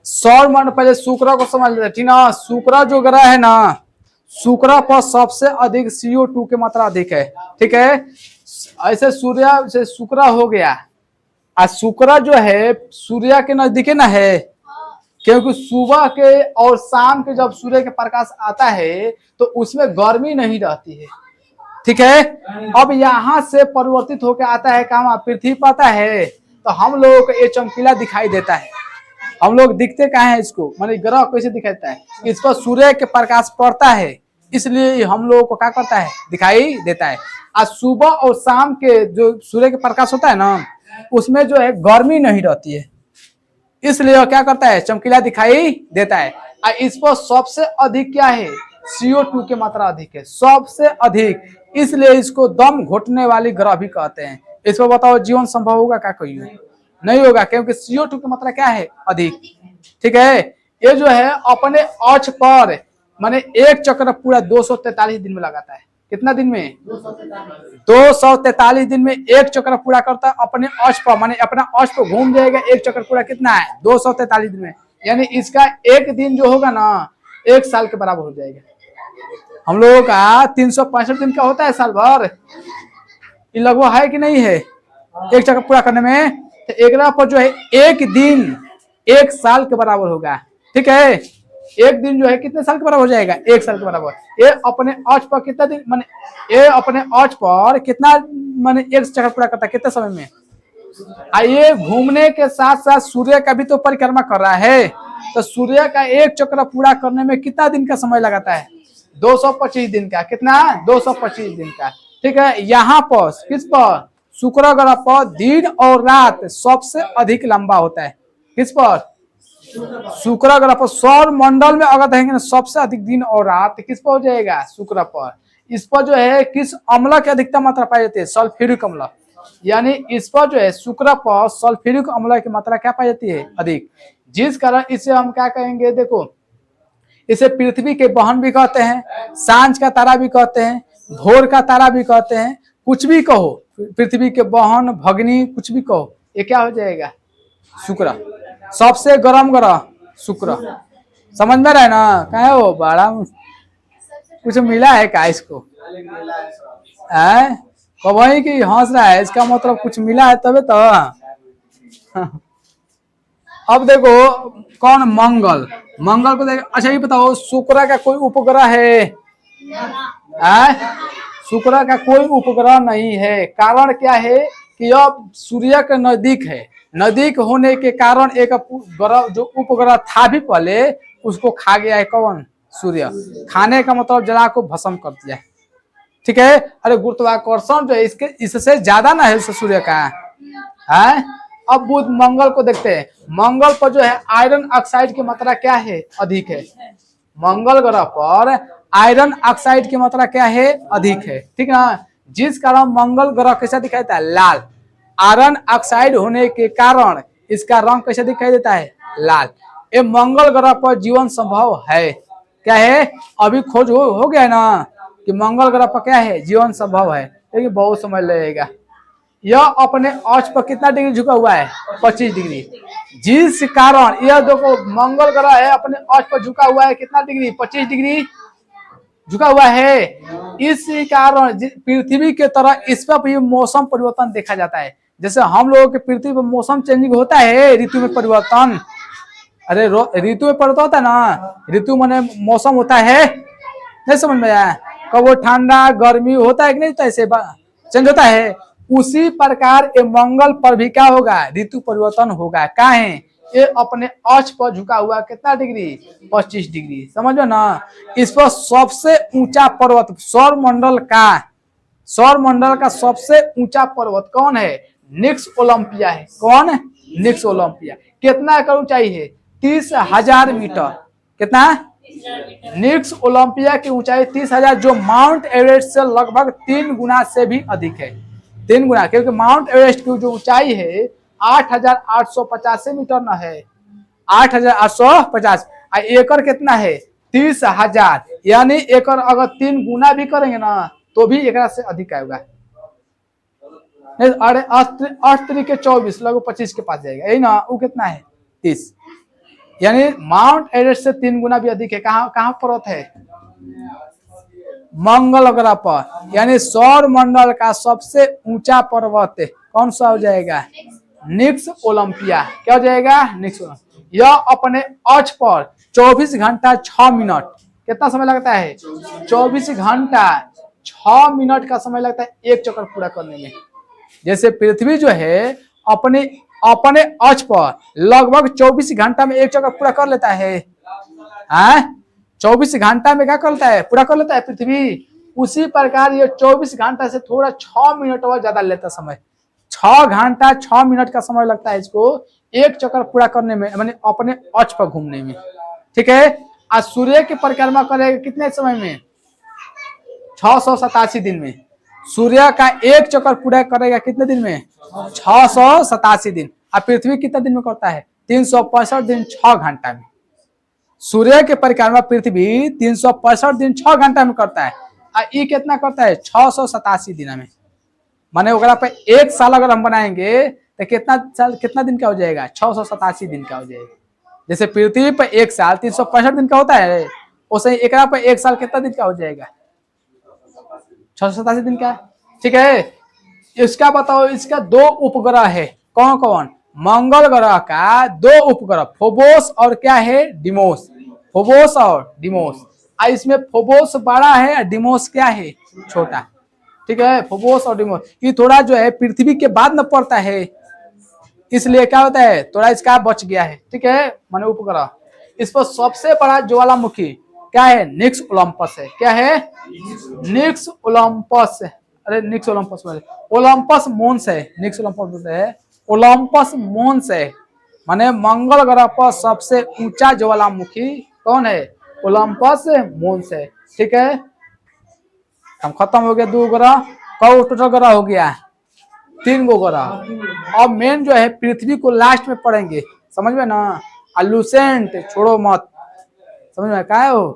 सौर मंडल, पहले शुक्र को समझ लेते ठीक ना। शुक्र जो ग्रह है ना, शुक्र पर सबसे अधिक CO2 की मात्रा अधिक है। ठीक है, ऐसे सूर्य से शुक्र हो गया, और शुक्र जो है सूर्य के नजदीक ना है, क्योंकि सुबह के और शाम के जब सूर्य के प्रकाश आता है तो उसमें गर्मी नहीं रहती है। ठीक है, अब यहाँ से परिवर्तित होकर आता है कहाँ, पृथ्वी पर आता है, तो हम लोगों को ये चमकीला दिखाई देता है। हम लोग दिखते कहाँ है इसको, माने ग्रह कैसे दिखाता है, इस पर सूर्य के प्रकाश पड़ता है, इसलिए हम लोगों को क्या करता है, दिखाई देता है। आज सुबह और शाम के जो सूर्य के प्रकाश होता है ना, उसमें जो है गर्मी नहीं रहती है, इसलिए क्या करता है, चमकीला दिखाई देता है। और इस पर सबसे अधिक क्या है, CO2 की मात्रा अधिक है, सबसे अधिक, इसलिए इसको दम घुटने वाली ग्रह भी कहते हैं। इस पर बताओ जीवन संभव होगा क्या, कोई नहीं होगा, क्योंकि CO2 की मात्रा क्या है, अधिक। ठीक है, ये जो है अपने अक्ष पर माने एक चक्र पूरा 243 दिन में लगाता है। कितना दिन में, 243 दिन में एक चक्र पूरा करता है अपने अक्ष पर, माने अपना अक्ष पर घूम जाएगा एक चक्र पूरा, कितना है, 243 दिन में। यानी इसका एक दिन जो होगा ना, एक साल के बराबर हो जाएगा। हम लोगों का 365 दिन का होता है साल भर, ये लगभग है कि नहीं है, एक चक्कर पूरा करने में, तो एक पर जो है एक दिन एक साल के बराबर होगा। ठीक है, एक दिन जो है कितने साल के बराबर हो जाएगा, एक साल के बराबर। ये अपने अक्ष पर कितना दिन, माने ये अपने अक्ष पर कितना, माने एक चक्कर पूरा करता है कितने समय में। ये घूमने के साथ साथ सूर्य का भी तो परिक्रमा कर रहा है, तो सूर्य का एक चक्र पूरा करने में कितना दिन का समय लगाता है, 225 दिन का। कितना, 225 दिन का। ठीक है, यहाँ पर किस पर, शुक्र ग्रह पर दिन और रात सबसे अधिक लंबा होता है। किस पर, शुक्र ग्रह पर। सौर मंडल में अगर देखेंगे सबसे अधिक दिन और रात किस पर हो जाएगा, शुक्र पर। इस पर जो है किस अम्ल की अधिकतम मात्रा पाई जाती है, सल्फ्यूरिक अम्ल। यानी इस पर जो है शुक्र पर सल्फ्यूरिक अम्ल की मात्रा क्या पाई जाती है, अधिक, जिस कारण इसे हम क्या कहेंगे, देखो इसे पृथ्वी के बहन भी कहते हैं, सांझ का तारा भी कहते हैं, भोर का तारा भी कहते हैं, कुछ भी कहो, पृथ्वी के बहन, भगनी, कुछ भी कहो, ये क्या हो जाएगा, शुक्र। सबसे गर्म ग्रह शुक्र, समझ में रहे ना। कहे हो बड़ा कुछ मिला है क्या इसको, है वही की हंस रहा है, इसका मतलब कुछ मिला है तबे तो। अब देखो कौन, मंगल, मंगल को देखो। अच्छा ये बताओ शुक्र का कोई उपग्रह है, शुक्र का कोई उपग्रह नहीं है। कारण क्या है कि अब सूर्य के नजदीक है, नजदीक होने के कारण एक ग्रह जो उपग्रह था भी पहले, उसको खा गया है कौन, सूर्य। खाने का मतलब जला को भस्म कर दिया है। ठीक है, अरे गुरुत्वाकर्षण जो है इसके इससे ज्यादा ना है सूर्य का, है। अब बुध मंगल को देखते हैं, मंगल पर जो है आयरन ऑक्साइड की मात्रा क्या है, अधिक है। मंगल ग्रह पर आयरन ऑक्साइड की मात्रा क्या है, अधिक है। ठीक है ना, जिस कारण मंगल ग्रह कैसा दिखाई देता है, लाल। आयरन ऑक्साइड होने के कारण इसका रंग कैसे दिखाई देता है, लाल। ये मंगल ग्रह पर जीवन संभव है, क्या है, अभी खोज हो गया ना कि मंगल ग्रह पर क्या है, जीवन संभव है, लेकिन बहुत समय लगेगा। यह अपने अक्ष पर कितना डिग्री झुका हुआ है, 25 डिग्री, जिस कारण यह देखो मंगल ग्रह है अपने अक्ष पर झुका हुआ है, कितना डिग्री, 25 डिग्री झुका हुआ है। इस कारण पृथ्वी के तरह इस पर भी मौसम परिवर्तन देखा जाता है। जैसे हम लोगों के पृथ्वी पर मौसम चेंजिंग होता है, ऋतु में परिवर्तन, अरे ऋतु में परिवर्तन होता है ना, ऋतु माने मौसम होता है, नहीं समझ में आया, कब वो ठंडा गर्मी होता है कि नहीं, तो ऐसे चेंज होता है। उसी प्रकार ये मंगल पर भी क्या होगा, ऋतु परिवर्तन होगा। क्या है, ये अपने अक्ष पर झुका हुआ कितना डिग्री, 25 डिग्री, समझो ना। इस पर सबसे ऊंचा पर्वत सौर मंडल का सबसे ऊंचा पर्वत कौन है, निक्स ओलंपिया है। कौन, निक्स ओलंपिया। कितना एकड़ ऊंचाई है, 30,000 मीटर। कितना, निक्स ओलंपिया की ऊंचाई 30,000, जो माउंट एवरेस्ट से लगभग 3 गुना से भी अधिक है, 3 गुना, क्योंकि माउंट एवरेस्ट की जो ऊंचाई है 8,885 मीटर न है, 8,850। एकड़ कितना है, 30,000, यानी एकड़ अगर 3 गुना भी करेंगे ना तो भी एकड़ से अधिक आएगा। अरे 8 3 के 24, लगभग 25 के पास जाएगा, यही ना, वो कितना है, 30। यानी माउंट एवरेस्ट से 3 गुना भी अधिक है। कहाँ कहाँ पर्वत है? मंगल ग्रह पर। यानी सौर मंडल का सबसे ऊंचा पर्वत कौन सा हो जाएगा? निक्स ओलंपिया। क्या हो जाएगा? निक्स ओलंपिया। यह अपने अक्ष पर 24 घंटा 6 मिनट, कितना समय लगता है? 24 घंटा 6 मिनट का समय लगता है एक चक्कर पूरा करने में। जैसे पृथ्वी जो है अपने अपने अक्ष पर लगभग 24 घंटा में एक चक्कर पूरा कर लेता है। 24 घंटा में क्या करता है? पूरा कर लेता है पृथ्वी। उसी प्रकार ये 24 घंटा से थोड़ा 6 मिनट और ज्यादा लेता समय। 6 घंटा 6 मिनट का समय लगता है इसको एक चक्कर पूरा करने में, माने अपने अक्ष पर घूमने में। ठीक है। आज सूर्य की परिक्रमा करेगा कितने समय में? 687 दिन में। सूर्य का एक चक्कर पूरा करेगा कितने दिन में? 687 दिन। और पृथ्वी कितने दिन में करता है? 365 दिन 6 घंटा में। सूर्य के परिक्रमा पृथ्वी 365 दिन 6 घंटा में करता है। और ये कितना करता है? 687 दिन में। माने अगर पे एक साल अगर हम बनाएंगे तो कितना दिन का हो जाएगा? 687 दिन का हो जाएगा। जैसे पृथ्वी पर एक साल 365 दिन का होता है, उसे एक पे एक साल कितना दिन का हो जाएगा? 687 दिन का। ठीक है। इसका बताओ, इसका 2 उपग्रह है। कौन कौन? मंगल ग्रह का 2 उपग्रह, फोबोस और क्या है? डिमोस। फोबोस और डिमोस। इसमें फोबोस बड़ा है और डिमोस क्या है? छोटा। ठीक है। फोबोस और डिमोस ये थोड़ा जो है पृथ्वी के बाद में पड़ता है, इसलिए क्या होता है थोड़ा इसका बच गया है। ठीक है। माने उपग्रह। इस पर सबसे बड़ा ज्वालामुखी क्या है? निक्स ओलंपस है। क्या है? निक्स ओलंपस। अरे निक्स ओलंपस वाले ओलंपस मोन्स है। निक्स ओलंपस है, ओलंपस मोन्स है। माने मंगल ग्रह पर सबसे ऊंचा ज्वालामुखी कौन है? ओलंपस मोन्स है। ठीक है। हम खत्म हो गया 2 ग्रह। कौ टोटल ग्रह हो गया? 3 गो ग्रह। अब मेन जो है पृथ्वी को लास्ट में पढ़ेंगे, समझ में ना? लूसेंट छोड़ो मत, समझ में क्या है वो?